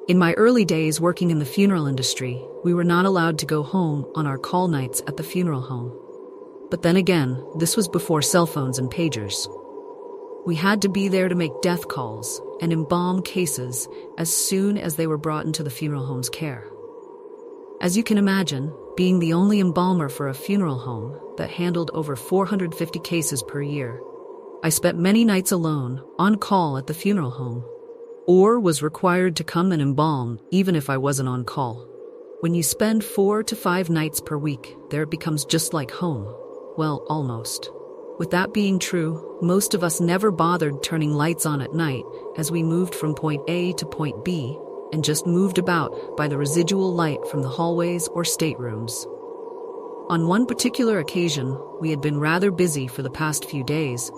In my early days working in the funeral industry, we were not allowed to go home on our call nights at the funeral home. But then again, this was before cell phones and pagers. We had to be there to make death calls and embalm cases as soon as they were brought into the funeral home's care. As you can imagine, being the only embalmer for a funeral home that handled over 450 cases per year, I spent many nights alone, on call at the funeral home, or was required to come and embalm even if I wasn't on call. When you spend 4 to 5 nights per week, there it becomes just like home. Well, almost. With that being true, most of us never bothered turning lights on at night as we moved from point A to point B and just moved about by the residual light from the hallways or staterooms. On one particular occasion, we had been rather busy for the past few days,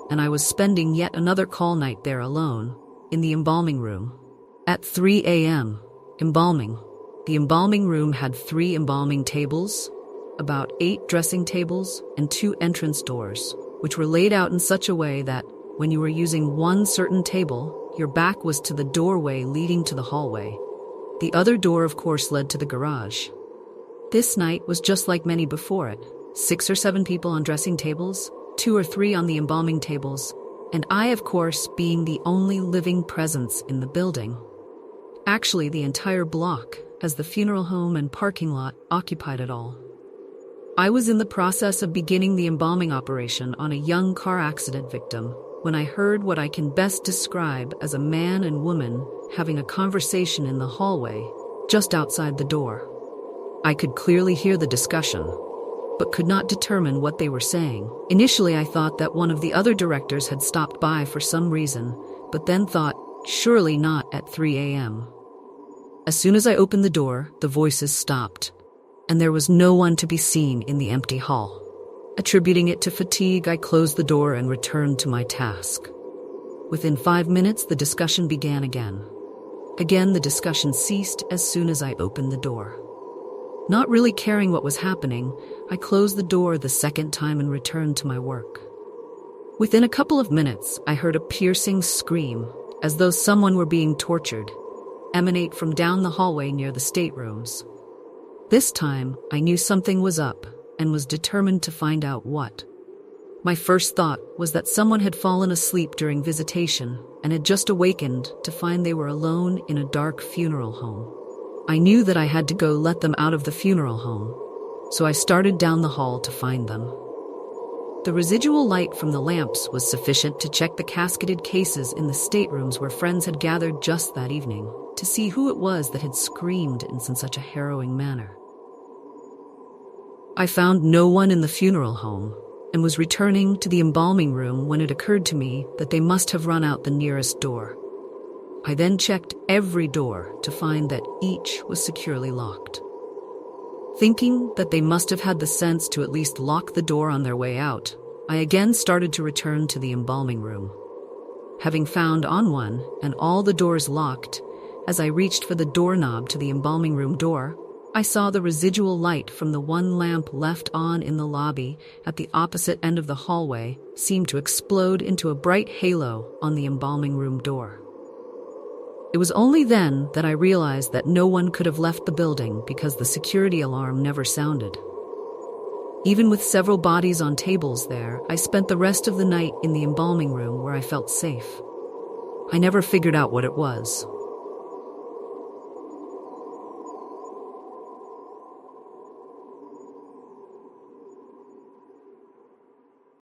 and I was spending yet another call night there alone, in the embalming room. At 3 a.m., embalming. The embalming room had 3 embalming tables, about 8 dressing tables, and 2 entrance doors, which were laid out in such a way that, when you were using one certain table, your back was to the doorway leading to the hallway. The other door, of course, led to the garage. This night was just like many before it. 6 or 7 people on dressing tables, 2 or 3 on the embalming tables, and I, of course, being the only living presence in the building. Actually, the entire block, as the funeral home and parking lot occupied it all. I was in the process of beginning the embalming operation on a young car accident victim when I heard what I can best describe as a man and woman having a conversation in the hallway, just outside the door. I could clearly hear the discussion, but could not determine what they were saying. Initially, I thought that one of the other directors had stopped by for some reason, but then thought, surely not at 3 a.m. As soon as I opened the door, the voices stopped, and there was no one to be seen in the empty hall. Attributing it to fatigue, I closed the door and returned to my task. Within 5 minutes, the discussion began again. Again, the discussion ceased as soon as I opened the door. Not really caring what was happening, I closed the door the second time and returned to my work. Within a couple of minutes, I heard a piercing scream, as though someone were being tortured, emanate from down the hallway near the staterooms. This time, I knew something was up and was determined to find out what. My first thought was that someone had fallen asleep during visitation and had just awakened to find they were alone in a dark funeral home. I knew that I had to go let them out of the funeral home, so I started down the hall to find them. The residual light from the lamps was sufficient to check the casketed cases in the staterooms where friends had gathered just that evening, to see who it was that had screamed in such a harrowing manner. I found no one in the funeral home, and was returning to the embalming room when it occurred to me that they must have run out the nearest door. I then checked every door to find that each was securely locked. Thinking that they must have had the sense to at least lock the door on their way out, I again started to return to the embalming room. Having found on one and all the doors locked, as I reached for the doorknob to the embalming room door, I saw the residual light from the one lamp left on in the lobby at the opposite end of the hallway seem to explode into a bright halo on the embalming room door. It was only then that I realized that no one could have left the building because the security alarm never sounded. Even with several bodies on tables there, I spent the rest of the night in the embalming room where I felt safe. I never figured out what it was.